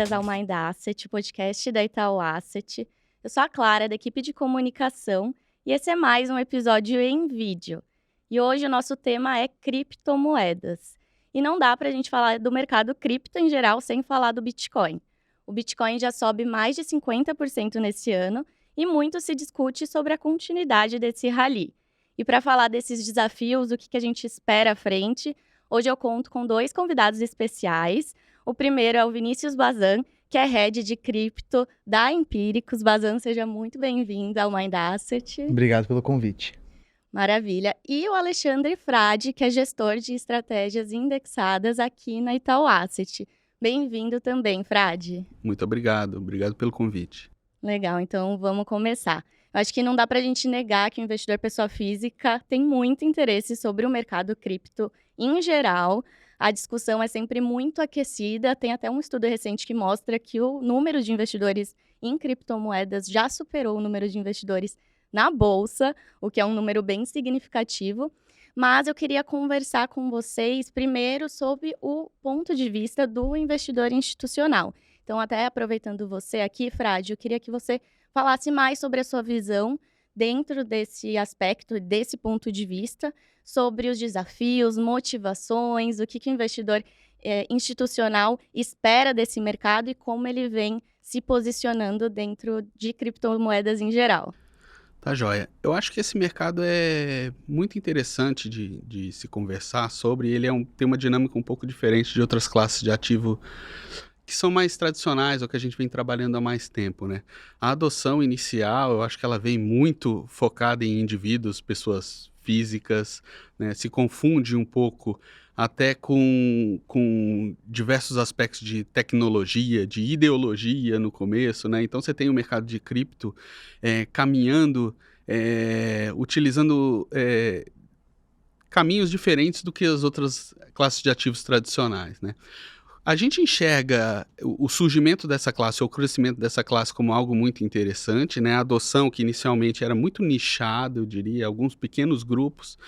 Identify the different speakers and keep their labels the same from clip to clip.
Speaker 1: bem-vindas ao Mind Asset, o podcast da Itaú Asset. Eu sou a Clara, da equipe de comunicação, e esse é mais um episódio em vídeo. E hoje o nosso tema é criptomoedas. E não dá para a gente falar do mercado cripto em geral sem falar do Bitcoin. O Bitcoin já sobe mais de 50% nesse ano e muito se discute sobre a continuidade desse rally. E para falar desses desafios, o que a gente espera à frente, hoje eu conto com dois convidados especiais. O primeiro é o Vinícius Bazan, que é Head de Cripto da Empíricos. Bazan, seja muito bem-vindo ao Mind Asset.
Speaker 2: Obrigado pelo convite.
Speaker 1: Maravilha. E o Alexandre Frade, que é gestor de estratégias indexadas aqui na Itaú Asset. Bem-vindo também, Frade.
Speaker 3: Muito obrigado pelo convite.
Speaker 1: Legal, então vamos começar. Eu acho que não dá para a gente negar que o investidor pessoa física tem muito interesse sobre o mercado cripto em geral. A discussão é sempre muito aquecida. Tem até um estudo recente que mostra que o número de investidores em criptomoedas já superou o número de investidores na bolsa, o que é um número bem significativo. Mas eu queria conversar com vocês primeiro sobre o ponto de vista do investidor institucional. Então, até aproveitando você aqui, Frade, eu queria que você falasse mais sobre a sua visão dentro desse aspecto, desse ponto de vista, sobre os desafios, motivações, o que o investidor institucional espera desse mercado e como ele vem se posicionando dentro de criptomoedas em geral.
Speaker 3: Tá joia. Eu acho que esse mercado é muito interessante de se conversar sobre. Ele tem uma dinâmica um pouco diferente de outras classes de ativo que são mais tradicionais ou que a gente vem trabalhando há mais tempo, né? A adoção inicial, eu acho que ela vem muito focada em indivíduos, pessoas físicas, né? Se confunde um pouco até com diversos aspectos de tecnologia, de ideologia no começo, né? Então você tem o mercado de cripto caminhando, utilizando caminhos diferentes do que as outras classes de ativos tradicionais, né? A gente enxerga o surgimento dessa classe, ou o crescimento dessa classe como algo muito interessante, né? A adoção, que inicialmente era muito nichada, eu diria, alguns pequenos grupos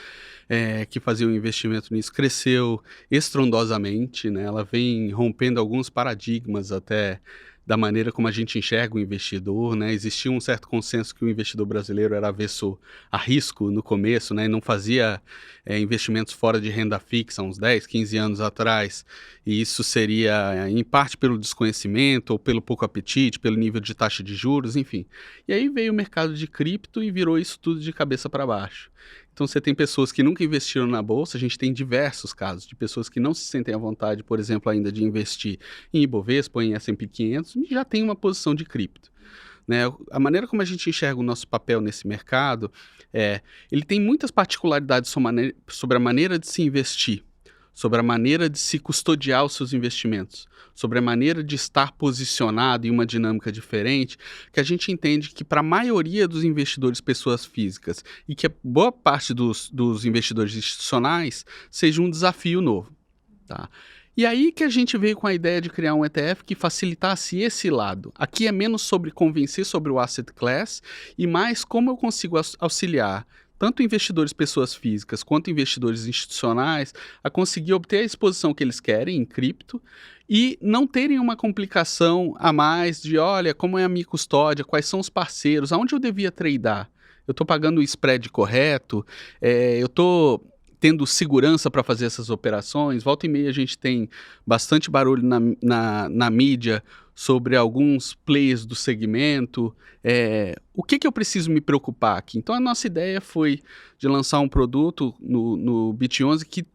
Speaker 3: que faziam investimento nisso, cresceu estrondosamente, né? Ela vem rompendo alguns paradigmas até da maneira como a gente enxerga o investidor, né? Existia um certo consenso que o investidor brasileiro era avesso a risco no começo, né? Não fazia investimentos fora de renda fixa uns 10, 15 anos atrás, e isso seria em parte pelo desconhecimento ou pelo pouco apetite, pelo nível de taxa de juros, enfim. E aí veio o mercado de cripto e virou isso tudo de cabeça para baixo. Então você tem pessoas que nunca investiram na bolsa, a gente tem diversos casos de pessoas que não se sentem à vontade, por exemplo, ainda de investir em Ibovespa ou em S&P 500 e já tem uma posição de cripto, né? A maneira como a gente enxerga o nosso papel nesse mercado, ele tem muitas particularidades sobre a maneira de se investir, sobre a maneira de se custodiar os seus investimentos, sobre a maneira de estar posicionado em uma dinâmica diferente, que a gente entende que para a maioria dos investidores pessoas físicas e que a boa parte dos investidores institucionais seja um desafio novo, tá? E aí que a gente veio com a ideia de criar um ETF que facilitasse esse lado. Aqui é menos sobre convencer sobre o asset class e mais como eu consigo auxiliar tanto investidores pessoas físicas quanto investidores institucionais a conseguir obter a exposição que eles querem em cripto e não terem uma complicação a mais de, olha, como é a minha custódia, quais são os parceiros, aonde eu devia tradear? Eu estou pagando o spread correto? Eu estou tendo segurança para fazer essas operações? Volta e meia a gente tem bastante barulho na mídia sobre alguns players do segmento. O que eu preciso me preocupar aqui? Então a nossa ideia foi de lançar um produto no Bit11 que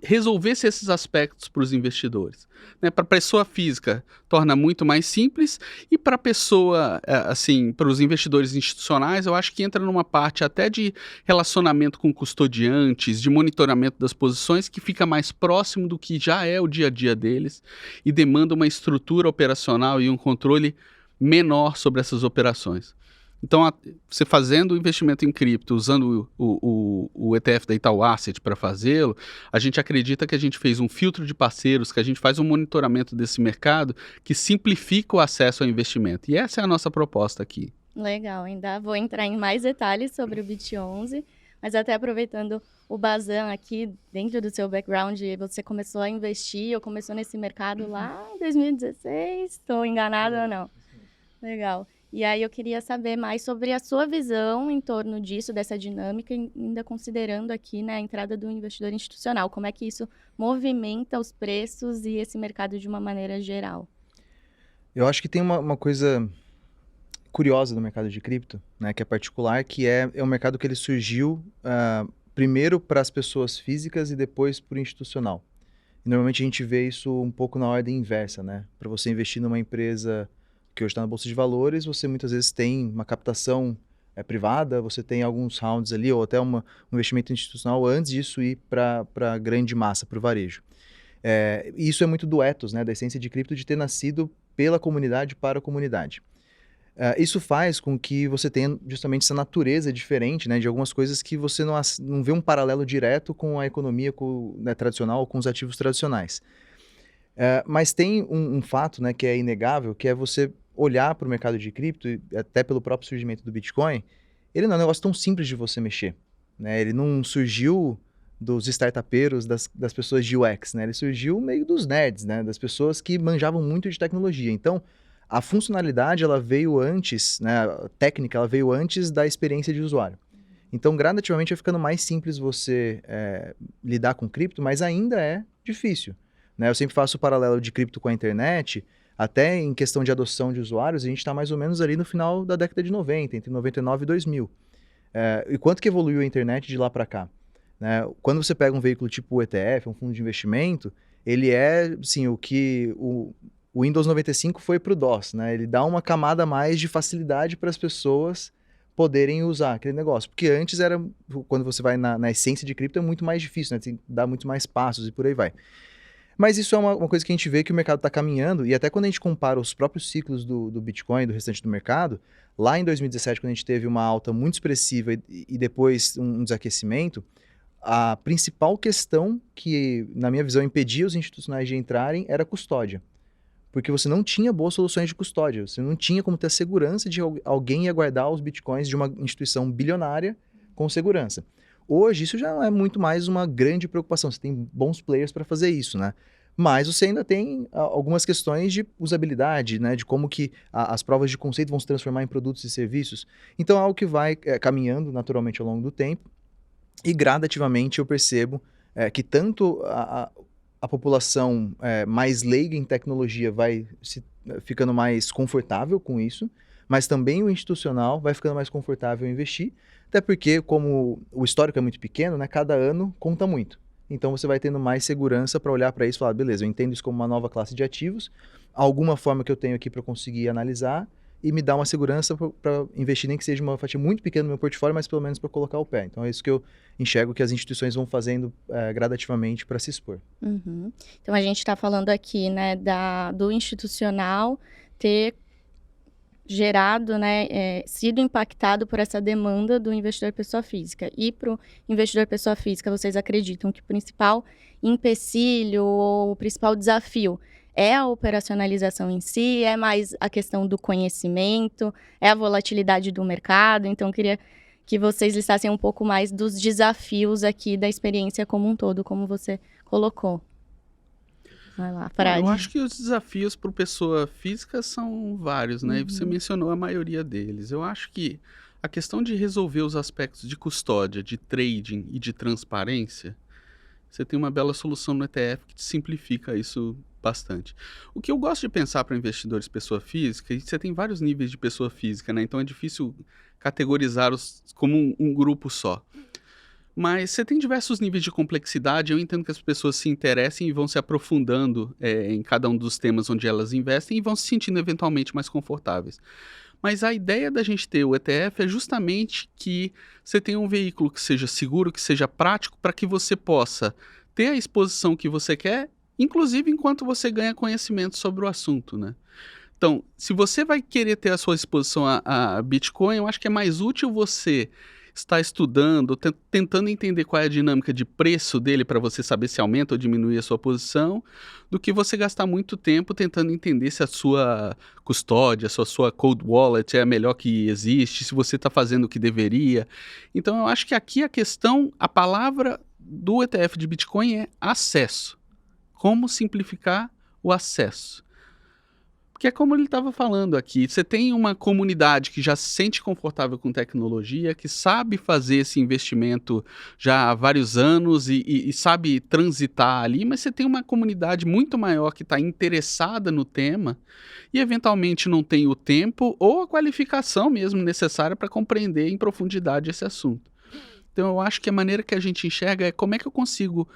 Speaker 3: resolvesse esses aspectos para os investidores, né? Para a pessoa física torna muito mais simples e para a pessoa, assim, para os investidores institucionais, eu acho que entra numa parte até de relacionamento com custodiantes, de monitoramento das posições que fica mais próximo do que já é o dia a dia deles e demanda uma estrutura operacional e um controle menor sobre essas operações. Então, você fazendo o investimento em cripto, usando o ETF da Itaú Asset para fazê-lo, a gente acredita que a gente fez um filtro de parceiros, que a gente faz um monitoramento desse mercado que simplifica o acesso ao investimento. E essa é a nossa proposta aqui.
Speaker 1: Legal, ainda vou entrar em mais detalhes sobre o Bit11, Mas até aproveitando o Bazan aqui, dentro do seu background, você começou a investir ou começou nesse mercado lá em 2016? Estou enganada ou não? Legal. E aí eu queria saber mais sobre a sua visão em torno disso, dessa dinâmica, ainda considerando aqui, né, a entrada do investidor institucional. Como é que isso movimenta os preços e esse mercado de uma maneira geral?
Speaker 2: Eu acho que tem uma coisa curiosa do mercado de cripto, né, que é particular, que é um mercado que ele surgiu primeiro para as pessoas físicas e depois para o institucional. E normalmente a gente vê isso um pouco na ordem inversa, né? Para você investir numa empresa que hoje está na Bolsa de Valores, você muitas vezes tem uma captação privada, você tem alguns rounds ali, ou até um investimento institucional antes disso ir para a grande massa, para o varejo. E isso é muito do ethos, né, da essência de cripto, de ter nascido pela comunidade para a comunidade. Isso faz com que você tenha justamente essa natureza diferente, né, de algumas coisas que você não vê um paralelo direto com a economia né, tradicional ou com os ativos tradicionais. Mas tem um fato, né, que é inegável, que é você olhar para o mercado de cripto, e até pelo próprio surgimento do Bitcoin, ele não é um negócio tão simples de você mexer, né? Ele não surgiu dos startupeiros, das pessoas de UX, né? Ele surgiu meio dos nerds, né? Das pessoas que manjavam muito de tecnologia. Então, a funcionalidade, ela veio antes, né? A técnica, ela veio antes da experiência de usuário. Então, gradativamente, vai ficando mais simples você lidar com cripto, mas ainda é difícil, né? Eu sempre faço o paralelo de cripto com a internet. Até em questão de adoção de usuários, a gente está mais ou menos ali no final da década de 90, entre 99 e 2000. E quanto que evoluiu a internet de lá para cá? Né? Quando você pega um veículo tipo o ETF, um fundo de investimento, ele é, assim, o que o Windows 95 foi para o DOS, né? Ele dá uma camada a mais de facilidade para as pessoas poderem usar aquele negócio. Porque antes era, quando você vai na essência de cripto, é muito mais difícil, né? Tem que dar muito mais passos e por aí vai. Mas isso é uma coisa que a gente vê que o mercado está caminhando, e até quando a gente compara os próprios ciclos do Bitcoin e do restante do mercado, lá em 2017, quando a gente teve uma alta muito expressiva e depois um desaquecimento, a principal questão que, na minha visão, impedia os institucionais de entrarem era a custódia. Porque você não tinha boas soluções de custódia, você não tinha como ter a segurança de alguém ia guardar os bitcoins de uma instituição bilionária com segurança. Hoje, isso já é muito mais uma grande preocupação. Você tem bons players para fazer isso, né? Mas você ainda tem algumas questões de usabilidade, né? De como que as provas de conceito vão se transformar em produtos e serviços. Então, é algo que vai caminhando naturalmente ao longo do tempo. E gradativamente eu percebo que tanto a população mais leiga em tecnologia vai ficando mais confortável com isso, mas também o institucional vai ficando mais confortável em investir, até porque, como o histórico é muito pequeno, né, cada ano conta muito. Então você vai tendo mais segurança para olhar para isso e falar, beleza, eu entendo isso como uma nova classe de ativos, alguma forma que eu tenho aqui para conseguir analisar e me dar uma segurança para investir, nem que seja uma fatia muito pequena no meu portfólio, mas pelo menos para colocar o pé. Então é isso que eu enxergo que as instituições vão fazendo gradativamente para se expor.
Speaker 1: Uhum. Então a gente está falando aqui, né, do institucional ter gerado, né, sido impactado por essa demanda do investidor pessoa física. E para o investidor pessoa física, vocês acreditam que o principal empecilho ou o principal desafio é a operacionalização em si, é mais a questão do conhecimento, é a volatilidade do mercado? Então, eu queria que vocês listassem um pouco mais dos desafios aqui da experiência como um todo, como você colocou. Vai lá, Frade.
Speaker 3: Eu acho que os desafios para pessoa física são vários, né? E você mencionou a maioria deles. Eu acho que a questão de resolver os aspectos de custódia, de trading e de transparência, você tem uma bela solução no ETF que te simplifica isso bastante. O que eu gosto de pensar para investidores pessoa física, e você tem vários níveis de pessoa física, né? Então é difícil categorizá-los como um grupo só. Mas você tem diversos níveis de complexidade, eu entendo que as pessoas se interessem e vão se aprofundando em cada um dos temas onde elas investem e vão se sentindo eventualmente mais confortáveis. Mas a ideia da gente ter o ETF é justamente que você tenha um veículo que seja seguro, que seja prático, para que você possa ter a exposição que você quer, inclusive enquanto você ganha conhecimento sobre o assunto, né? Então, se você vai querer ter a sua exposição a Bitcoin, eu acho que é mais útil você está estudando, tentando entender qual é a dinâmica de preço dele para você saber se aumenta ou diminui a sua posição, do que você gastar muito tempo tentando entender se a sua custódia, se a sua cold wallet é a melhor que existe, se você está fazendo o que deveria. Então eu acho que aqui a palavra do ETF de Bitcoin é acesso. Como simplificar o acesso? Porque é como ele estava falando aqui, você tem uma comunidade que já se sente confortável com tecnologia, que sabe fazer esse investimento já há vários anos e sabe transitar ali, mas você tem uma comunidade muito maior que está interessada no tema e eventualmente não tem o tempo ou a qualificação mesmo necessária para compreender em profundidade esse assunto. Então eu acho que a maneira que a gente enxerga é como é que eu consigo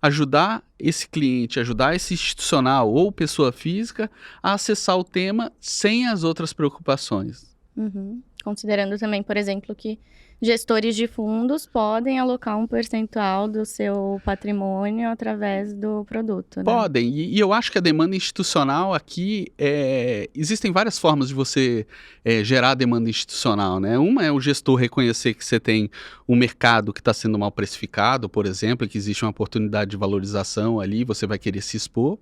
Speaker 3: ajudar esse cliente, ajudar esse institucional ou pessoa física a acessar o tema sem as outras preocupações.
Speaker 1: Uhum. Considerando também, por exemplo, que gestores de fundos podem alocar um percentual do seu patrimônio através do produto, né?
Speaker 3: Podem, e eu acho que a demanda institucional aqui, existem várias formas de você gerar demanda institucional, né? Uma é o gestor reconhecer que você tem um mercado que está sendo mal precificado, por exemplo, e que existe uma oportunidade de valorização ali, você vai querer se expor.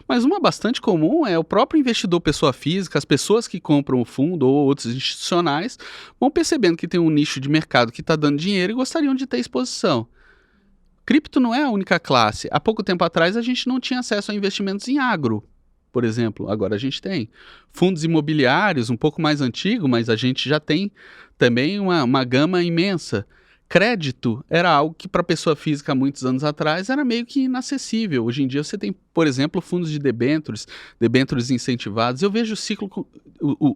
Speaker 3: Mas uma bastante comum é o próprio investidor pessoa física, as pessoas que compram o fundo ou outros institucionais vão percebendo que tem um nicho de mercado que está dando dinheiro e gostariam de ter exposição. Cripto não é a única classe. Há pouco tempo atrás a gente não tinha acesso a investimentos em agro, por exemplo. Agora a gente tem. Fundos imobiliários, um pouco mais antigo, mas a gente já tem também uma gama imensa. Crédito era algo que para pessoa física há muitos anos atrás era meio que inacessível. Hoje em dia você tem, por exemplo, fundos de debêntures incentivados. Eu vejo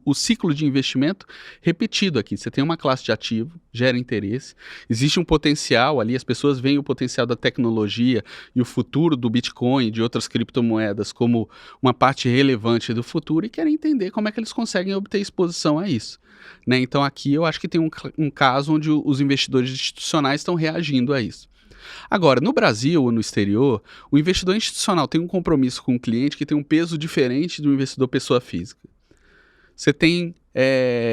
Speaker 3: o ciclo de investimento repetido aqui. Você tem uma classe de ativo, gera interesse, existe um potencial ali, as pessoas veem o potencial da tecnologia e o futuro do Bitcoin e de outras criptomoedas como uma parte relevante do futuro e querem entender como é que eles conseguem obter exposição a isso. Né? Então aqui eu acho que tem um caso onde os investidores institucionais estão reagindo a isso. Agora, no Brasil ou no exterior, o investidor institucional tem um compromisso com o cliente que tem um peso diferente do investidor pessoa física. Você tem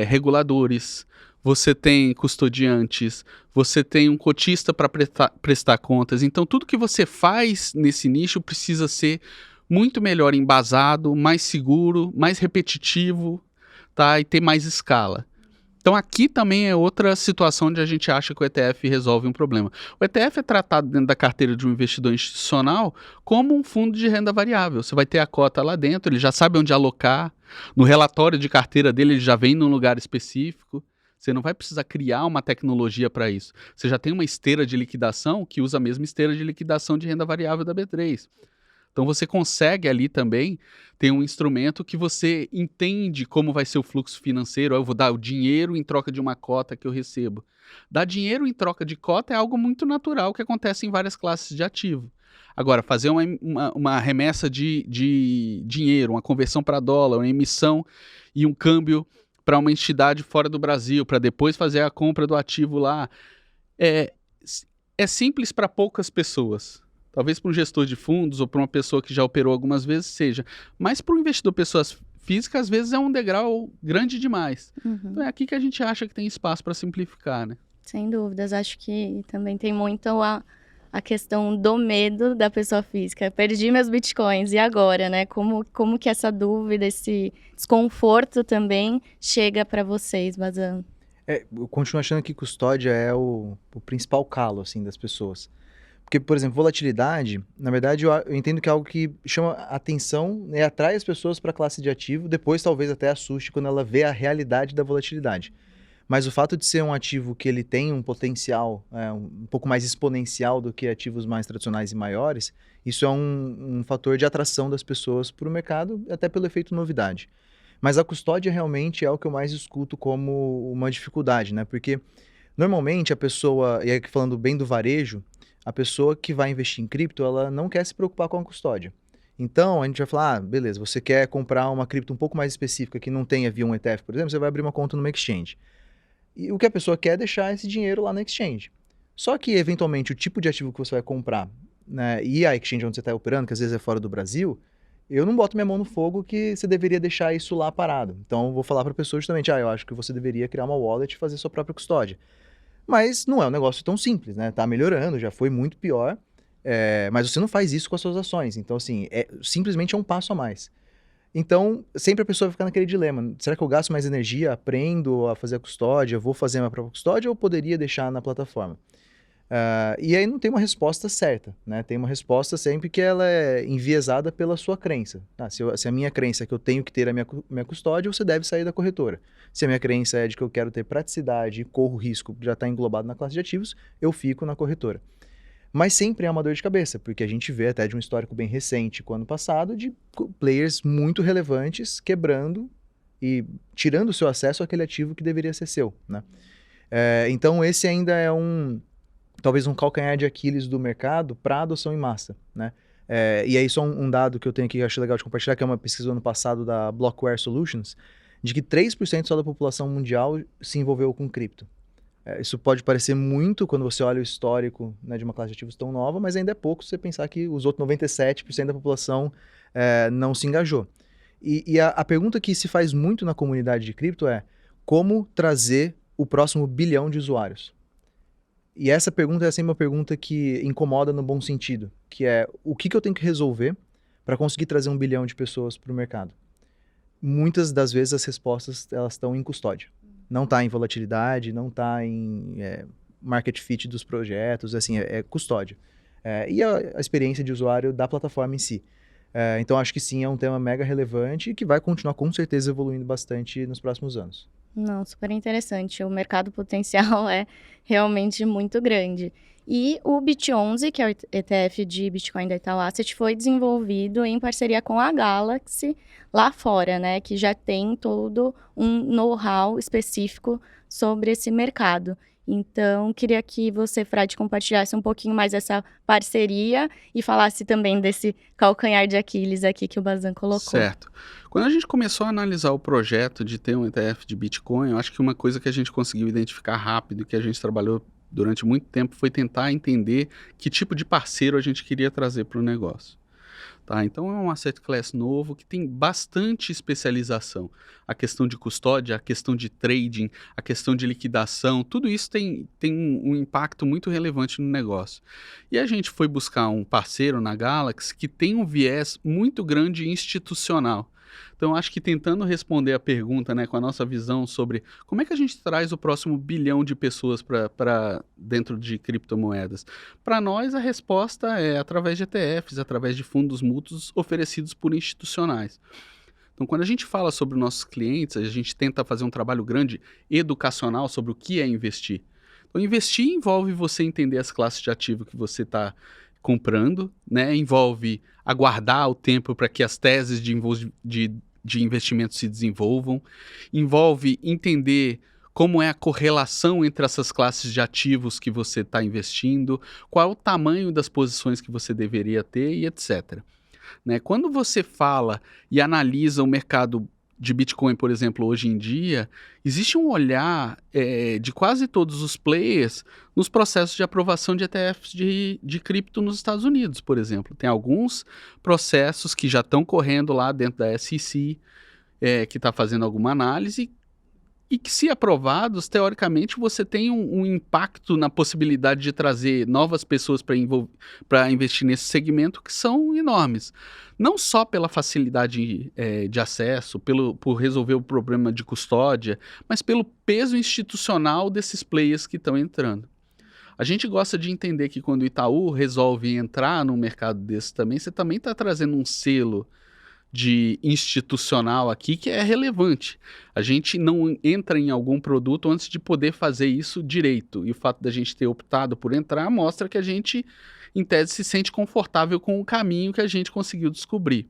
Speaker 3: reguladores, você tem custodiantes, você tem um cotista para prestar contas. Então tudo que você faz nesse nicho precisa ser muito melhor embasado, mais seguro, mais repetitivo, tá? E ter mais escala. Então aqui também é outra situação onde a gente acha que o ETF resolve um problema. O ETF é tratado dentro da carteira de um investidor institucional como um fundo de renda variável. Você vai ter a cota lá dentro, ele já sabe onde alocar, no relatório de carteira dele ele já vem num lugar específico. Você não vai precisar criar uma tecnologia para isso. Você já tem uma esteira de liquidação que usa a mesma esteira de liquidação de renda variável da B3. Então você consegue ali também ter um instrumento que você entende como vai ser o fluxo financeiro. Eu vou dar o dinheiro em troca de uma cota que eu recebo. Dar dinheiro em troca de cota é algo muito natural que acontece em várias classes de ativo. Agora, fazer uma remessa de dinheiro, uma conversão para dólar, uma emissão e um câmbio para uma entidade fora do Brasil, para depois fazer a compra do ativo lá, é simples para poucas pessoas. Talvez para um gestor de fundos ou para uma pessoa que já operou algumas vezes seja. Mas para o investidor pessoas físicas, às vezes é um degrau grande demais.
Speaker 1: Uhum.
Speaker 3: Então é aqui que a gente acha que tem espaço para simplificar, né?
Speaker 1: Sem dúvidas. Acho que também tem muito a questão do medo da pessoa física. Perdi meus bitcoins, e agora, né? Como que essa dúvida, esse desconforto também chega para vocês, Bazan?
Speaker 2: Eu continuo achando que custódia é o principal calo, assim, das pessoas. Porque, por exemplo, volatilidade, na verdade, eu entendo que é algo que chama atenção, né, atrai as pessoas para a classe de ativo, depois talvez até assuste quando ela vê a realidade da volatilidade. Mas o fato de ser um ativo que ele tem um potencial um pouco mais exponencial do que ativos mais tradicionais e maiores, isso é um fator de atração das pessoas para o mercado, até pelo efeito novidade. Mas a custódia realmente é o que eu mais escuto como uma dificuldade, né? Porque normalmente a pessoa, e aqui falando bem do varejo, a pessoa que vai investir em cripto, ela não quer se preocupar com a custódia. Então, a gente vai falar, beleza, você quer comprar uma cripto um pouco mais específica que não tenha via um ETF, por exemplo, você vai abrir uma conta numa exchange. E o que a pessoa quer é deixar esse dinheiro lá na exchange. Só que, eventualmente, o tipo de ativo que você vai comprar, né, e a exchange onde você está operando, que às vezes é fora do Brasil, eu não boto minha mão no fogo que você deveria deixar isso lá parado. Então, eu vou falar para a pessoa justamente, eu acho que você deveria criar uma wallet e fazer sua própria custódia. Mas não é um negócio tão simples, né? Tá melhorando, já foi muito pior, mas você não faz isso com as suas ações. Então, assim, simplesmente é um passo a mais. Então, sempre a pessoa fica naquele dilema. Será que eu gasto mais energia, aprendo a fazer a custódia, vou fazer a minha própria custódia ou poderia deixar na plataforma? E aí não tem uma resposta certa, né? Tem uma resposta sempre que ela é enviesada pela sua crença. Se a minha crença é que eu tenho que ter a minha custódia, você deve sair da corretora. Se a minha crença é de que eu quero ter praticidade e corro risco, já está englobado na classe de ativos, eu fico na corretora. Mas sempre é uma dor de cabeça, porque a gente vê até de um histórico bem recente, com o ano passado, de players muito relevantes quebrando e tirando o seu acesso àquele ativo que deveria ser seu, né? Então esse ainda é talvez um calcanhar de Aquiles do mercado para adoção em massa, né? E aí só um dado que eu tenho aqui que eu acho legal de compartilhar, que é uma pesquisa do ano passado da Blockware Solutions, de que 3% só da população mundial se envolveu com cripto. Isso pode parecer muito quando você olha o histórico, né, de uma classe de ativos tão nova, mas ainda é pouco se você pensar que os outros 97% da população não se engajou. E a pergunta que se faz muito na comunidade de cripto é como trazer o próximo bilhão de usuários? E essa pergunta é sempre uma pergunta que incomoda no bom sentido, que é o que eu tenho que resolver para conseguir trazer 1 bilhão de pessoas para o mercado? Muitas das vezes as respostas elas estão em custódia. Não está em volatilidade, não está em market fit dos projetos, assim, é custódia. E a experiência de usuário da plataforma em si. Então acho que sim, é um tema mega relevante e que vai continuar com certeza evoluindo bastante nos próximos anos.
Speaker 1: Não, super interessante. O mercado potencial é realmente muito grande. E o BIT11, que é o ETF de Bitcoin da Itaú Asset, foi desenvolvido em parceria com a Galaxy lá fora, né? Que já tem todo um know-how específico sobre esse mercado. Então, queria que você, Fred, compartilhasse um pouquinho mais essa parceria e falasse também desse calcanhar de Aquiles aqui que o Bazan colocou.
Speaker 3: Certo. Quando a gente começou a analisar o projeto de ter um ETF de Bitcoin, eu acho que uma coisa que a gente conseguiu identificar rápido e que a gente trabalhou durante muito tempo foi tentar entender que tipo de parceiro a gente queria trazer para o negócio. Tá, então é um asset class novo que tem bastante especialização. A questão de custódia, a questão de trading, a questão de liquidação, tudo isso tem um impacto muito relevante no negócio. E a gente foi buscar um parceiro na Galaxy que tem um viés muito grande institucional. Então, acho que tentando responder a pergunta, né, com a nossa visão sobre como é que a gente traz o próximo bilhão de pessoas para dentro de criptomoedas. Para nós, a resposta é através de ETFs, através de fundos mútuos oferecidos por institucionais. Então, quando a gente fala sobre os nossos clientes, a gente tenta fazer um trabalho grande educacional sobre o que é investir. Então, investir envolve você entender as classes de ativo que você está comprando, né? Envolve aguardar o tempo para que as teses de investimento se desenvolvam, envolve entender como é a correlação entre essas classes de ativos que você está investindo, qual é o tamanho das posições que você deveria ter e etc. Né? Quando você fala e analisa o mercado de Bitcoin, por exemplo, hoje em dia, existe um olhar de quase todos os players nos processos de aprovação de ETFs de cripto nos Estados Unidos, por exemplo. Tem alguns processos que já estão correndo lá dentro da SEC, que está fazendo alguma análise, e que, se aprovados, teoricamente, você tem um impacto na possibilidade de trazer novas pessoas para investir nesse segmento que são enormes. Não só pela facilidade de acesso, por resolver o problema de custódia, mas pelo peso institucional desses players que estão entrando. A gente gosta de entender que quando o Itaú resolve entrar num mercado desse também, você também está trazendo um selo de institucional aqui que é relevante. A gente não entra em algum produto antes de poder fazer isso direito. E o fato da gente ter optado por entrar mostra que a gente, em tese, se sente confortável com o caminho que a gente conseguiu descobrir.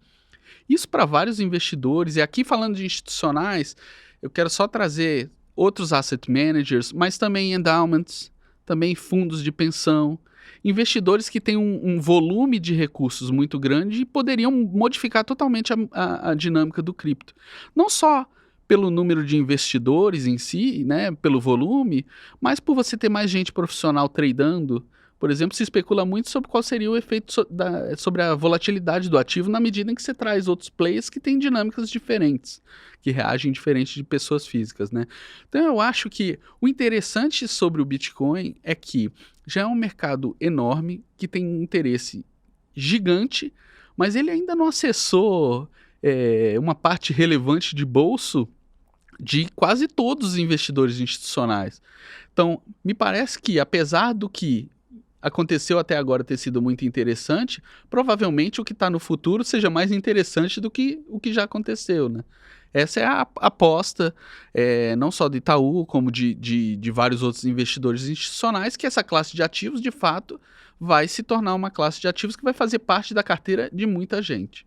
Speaker 3: Isso para vários investidores, e aqui falando de institucionais, eu quero só trazer outros asset managers, mas também endowments, também fundos de pensão, investidores que têm um volume de recursos muito grande e poderiam modificar totalmente a dinâmica do cripto. Não só pelo número de investidores em si, né, pelo volume, mas por você ter mais gente profissional tradando, por exemplo, se especula muito sobre qual seria o efeito sobre a volatilidade do ativo na medida em que você traz outros players que têm dinâmicas diferentes, que reagem diferente de pessoas físicas, né? Então eu acho que o interessante sobre o Bitcoin é que já é um mercado enorme, que tem um interesse gigante, mas ele ainda não acessou uma parte relevante de bolso de quase todos os investidores institucionais. Então, me parece que, apesar do que aconteceu até agora ter sido muito interessante, provavelmente o que está no futuro seja mais interessante do que o que já aconteceu, né? Essa é a aposta, não só do Itaú, como de vários outros investidores institucionais, que essa classe de ativos, de fato, vai se tornar uma classe de ativos que vai fazer parte da carteira de muita gente.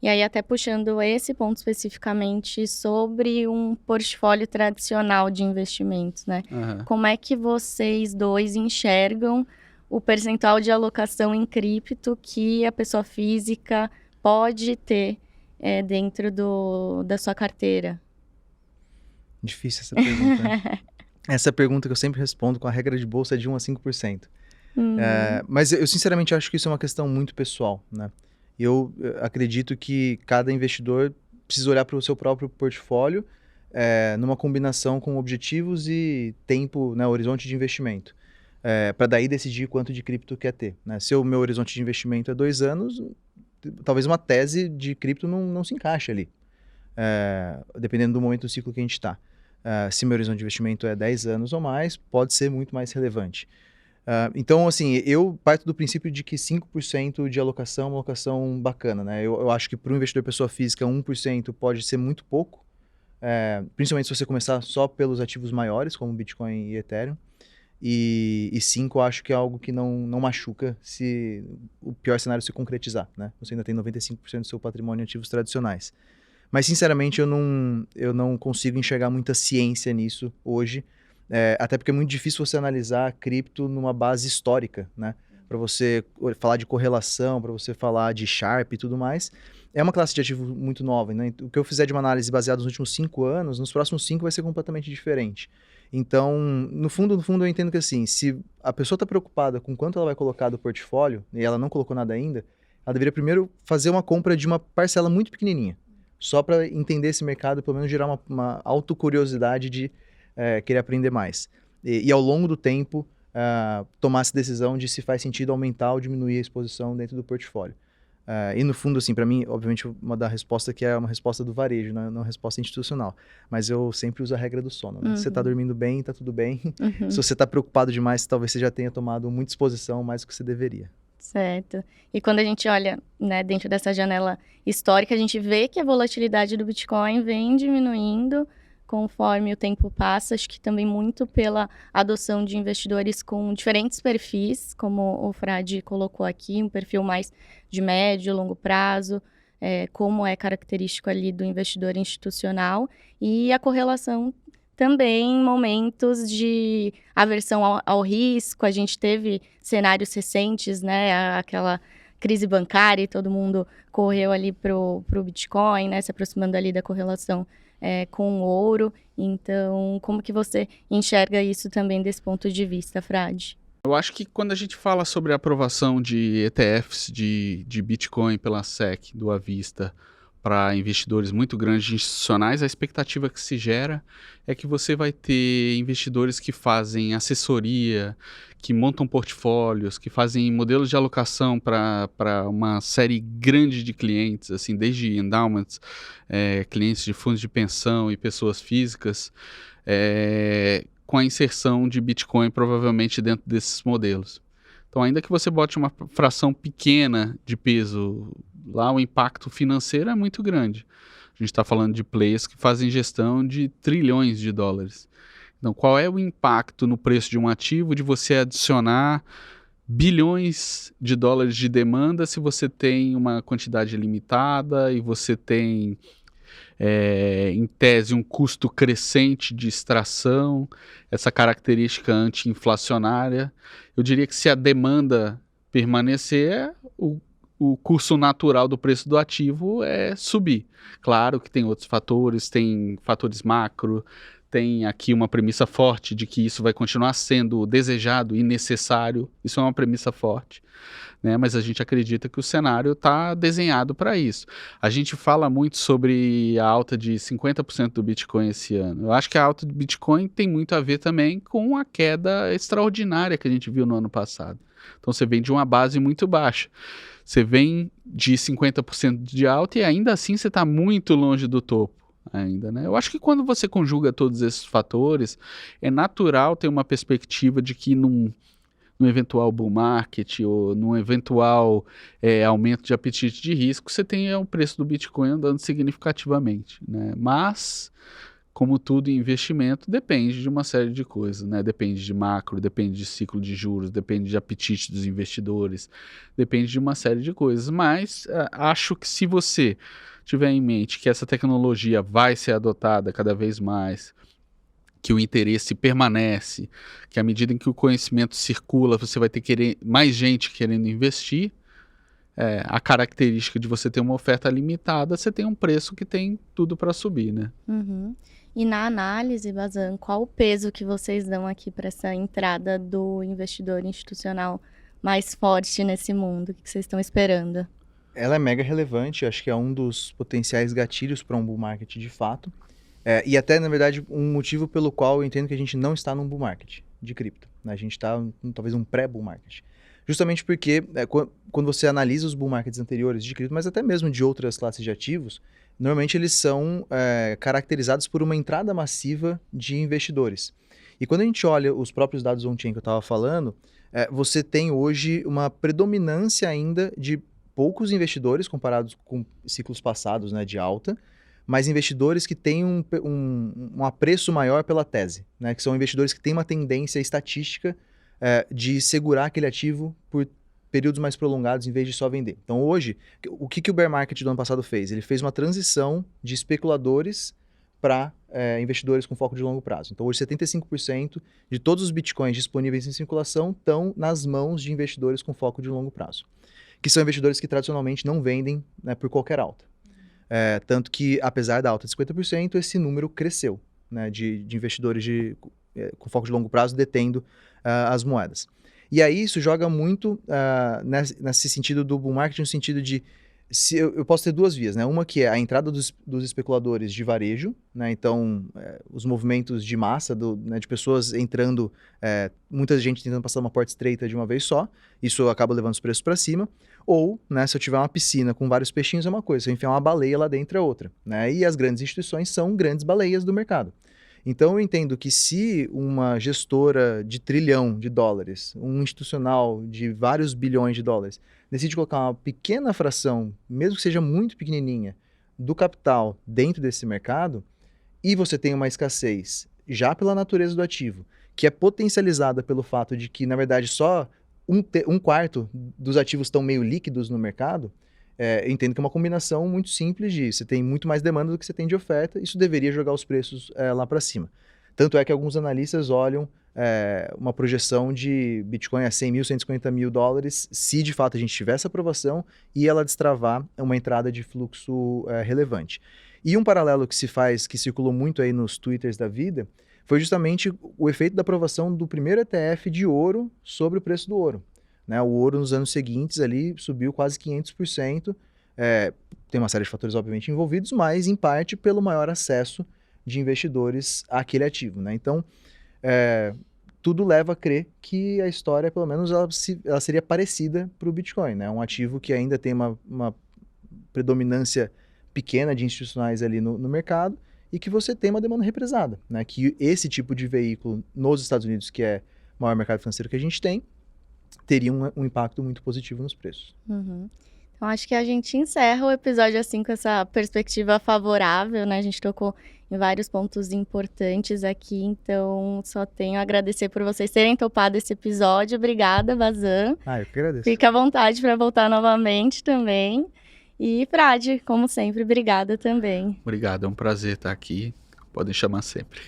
Speaker 1: E aí, até puxando esse ponto especificamente sobre um portfólio tradicional de investimentos, né?
Speaker 3: Uhum.
Speaker 1: Como é que vocês dois enxergam o percentual de alocação em cripto que a pessoa física pode ter dentro da sua carteira?
Speaker 2: Difícil essa pergunta, né? Essa pergunta que eu sempre respondo com a regra de bolsa é de 1 a 5%. Mas eu sinceramente acho que isso é uma questão muito pessoal, né? Eu acredito que cada investidor precisa olhar para o seu próprio portfólio numa combinação com objetivos e tempo, né, horizonte de investimento, para daí decidir quanto de cripto quer ter, né? Se o meu horizonte de investimento é 2 anos, talvez uma tese de cripto não se encaixe ali, dependendo do momento do ciclo que a gente está. Se meu horizonte de investimento é 10 anos ou mais, pode ser muito mais relevante. Então, assim, eu parto do princípio de que 5% de alocação é uma alocação bacana, né? Eu acho que para um investidor pessoa física, 1% pode ser muito pouco, principalmente se você começar só pelos ativos maiores, como Bitcoin e Ethereum. E 5% eu acho que é algo que não machuca se o pior cenário se concretizar, né? Você ainda tem 95% do seu patrimônio em ativos tradicionais. Mas, sinceramente, eu não consigo enxergar muita ciência nisso hoje, até porque é muito difícil você analisar a cripto numa base histórica, né? Para você falar de correlação, para você falar de Sharp e tudo mais. É uma classe de ativo muito nova, né? O que eu fizer de uma análise baseada nos últimos 5 anos, nos próximos 5 vai ser completamente diferente. Então, no fundo, eu entendo que assim, se a pessoa está preocupada com quanto ela vai colocar do portfólio, e ela não colocou nada ainda, ela deveria primeiro fazer uma compra de uma parcela muito pequenininha, só para entender esse mercado, pelo menos gerar uma autocuriosidade de querer aprender mais. E ao longo do tempo, tomar essa decisão de se faz sentido aumentar ou diminuir a exposição dentro do portfólio. E no fundo, assim, para mim, obviamente, uma da resposta que é uma resposta do varejo, não uma resposta institucional. Mas eu sempre uso a regra do sono, né? Se você está dormindo bem, está tudo bem. Se você está preocupado demais, talvez você já tenha tomado muita exposição, mais do que você deveria.
Speaker 1: Certo. E quando a gente olha, né, dentro dessa janela histórica, a gente vê que a volatilidade do Bitcoin vem diminuindo conforme o tempo passa, acho que também muito pela adoção de investidores com diferentes perfis, como o Frade colocou aqui, um perfil mais de médio e longo prazo, como é característico ali do investidor institucional, e a correlação também em momentos de aversão ao risco. A gente teve cenários recentes, né, aquela crise bancária e todo mundo correu ali pro Bitcoin, né, se aproximando ali da correlação com o ouro. Então, como que você enxerga isso também desse ponto de vista, Frade?
Speaker 3: Eu acho que quando a gente fala sobre a aprovação de ETFs de Bitcoin pela SEC do à vista para investidores muito grandes institucionais, a expectativa que se gera é que você vai ter investidores que fazem assessoria, que montam portfólios, que fazem modelos de alocação para uma série grande de clientes, assim, desde endowments, clientes de fundos de pensão e pessoas físicas, com a inserção de Bitcoin provavelmente dentro desses modelos. Então, ainda que você bote uma fração pequena de peso lá, o impacto financeiro é muito grande. A gente está falando de players que fazem gestão de trilhões de dólares. Então, qual é o impacto no preço de um ativo de você adicionar bilhões de dólares de demanda se você tem uma quantidade limitada e você tem, em tese, um custo crescente de extração, essa característica anti-inflacionária? Eu diria que se a demanda permanecer, o curso natural do preço do ativo é subir. Claro que tem outros fatores, tem fatores macro, tem aqui uma premissa forte de que isso vai continuar sendo desejado e necessário. Isso é uma premissa forte, né? Mas a gente acredita que o cenário está desenhado para isso. A gente fala muito sobre a alta de 50% do Bitcoin esse ano. Eu acho que a alta do Bitcoin tem muito a ver também com a queda extraordinária que a gente viu no ano passado. Então você vem de uma base muito baixa. Você vem de 50% de alta e ainda assim você está muito longe do topo ainda, né? Eu acho que quando você conjuga todos esses fatores, é natural ter uma perspectiva de que num eventual bull market ou num eventual aumento de apetite de risco, você tenha o preço do Bitcoin andando significativamente, né? Mas, como tudo em investimento, depende de uma série de coisas, né? Depende de macro, depende de ciclo de juros, depende de apetite dos investidores, depende de uma série de coisas. Mas acho que se você tiver em mente que essa tecnologia vai ser adotada cada vez mais, que o interesse permanece, que à medida em que o conhecimento circula, você vai ter mais gente querendo investir, a característica de você ter uma oferta limitada, você tem um preço que tem tudo para subir, né?
Speaker 1: Uhum. E na análise, Bazan, qual o peso que vocês dão aqui para essa entrada do investidor institucional mais forte nesse mundo? O que vocês estão esperando?
Speaker 2: Ela é mega relevante, acho que é um dos potenciais gatilhos para um bull market de fato. E até, na verdade, um motivo pelo qual eu entendo que a gente não está num bull market de cripto, né? A gente está talvez um pré-bull market. Justamente porque quando você analisa os bull markets anteriores de cripto, mas até mesmo de outras classes de ativos, normalmente eles são caracterizados por uma entrada massiva de investidores. E quando a gente olha os próprios dados on-chain que eu estava falando, você tem hoje uma predominância ainda de poucos investidores comparados com ciclos passados, né, de alta, mas investidores que têm um apreço maior pela tese, né, que são investidores que têm uma tendência estatística de segurar aquele ativo por períodos mais prolongados em vez de só vender. Então hoje, o que o bear market do ano passado fez? Ele fez uma transição de especuladores para investidores com foco de longo prazo. Então hoje 75% de todos os bitcoins disponíveis em circulação estão nas mãos de investidores com foco de longo prazo, que são investidores que tradicionalmente não vendem, né, por qualquer alta. Tanto que, apesar da alta de 50%, esse número cresceu, né, de investidores com foco de longo prazo detendo as moedas. E aí isso joga muito nesse sentido do bull market, no sentido de eu posso ter duas vias, né? Uma que é a entrada dos especuladores de varejo, né? Então os movimentos de massa, né, de pessoas entrando, muita gente tentando passar uma porta estreita de uma vez só, isso acaba levando os preços para cima. Ou, né, se eu tiver uma piscina com vários peixinhos é uma coisa, se eu enfiar uma baleia lá dentro é outra, né? E as grandes instituições são grandes baleias do mercado. Então eu entendo que se uma gestora de $1 trilhão, um institucional de vários bilhões de dólares, decide colocar uma pequena fração, mesmo que seja muito pequenininha, do capital dentro desse mercado, e você tem uma escassez, já pela natureza do ativo, que é potencializada pelo fato de que, na verdade, só um quarto dos ativos estão meio líquidos no mercado, eu entendo que é uma combinação muito simples de você tem muito mais demanda do que você tem de oferta, isso deveria jogar os preços lá para cima. Tanto é que alguns analistas olham uma projeção de Bitcoin a 100 mil, 150 mil dólares, se de fato a gente tiver essa aprovação e ela destravar uma entrada de fluxo relevante. E um paralelo que se faz, que circulou muito aí nos twitters da vida, foi justamente o efeito da aprovação do primeiro ETF de ouro sobre o preço do ouro. Né? O ouro nos anos seguintes ali subiu quase 500%, tem uma série de fatores obviamente envolvidos, mas em parte pelo maior acesso de investidores àquele ativo. Né? Então, tudo leva a crer que a história, pelo menos, ela seria parecida para o Bitcoin. Né? Um ativo que ainda tem uma predominância pequena de institucionais ali no mercado, e que você tem uma demanda represada, né? Que esse tipo de veículo nos Estados Unidos, que é o maior mercado financeiro que a gente tem, teria um impacto muito positivo nos preços.
Speaker 1: Uhum. Então, acho que a gente encerra o episódio assim com essa perspectiva favorável, né? A gente tocou em vários pontos importantes aqui, então só tenho a agradecer por vocês terem topado esse episódio. Obrigada, Bazan.
Speaker 2: Eu que agradeço.
Speaker 1: Fique à vontade para voltar novamente também. E, Prade, como sempre, obrigada também.
Speaker 3: Obrigado, é um prazer estar aqui. Podem chamar sempre.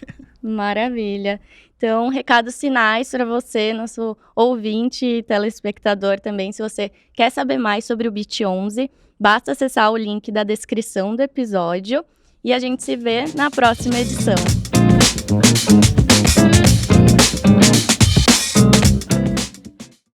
Speaker 1: Maravilha. Então, recados finais para você, nosso ouvinte e telespectador também. Se você quer saber mais sobre o Bit11, basta acessar o link da descrição do episódio e a gente se vê na próxima edição.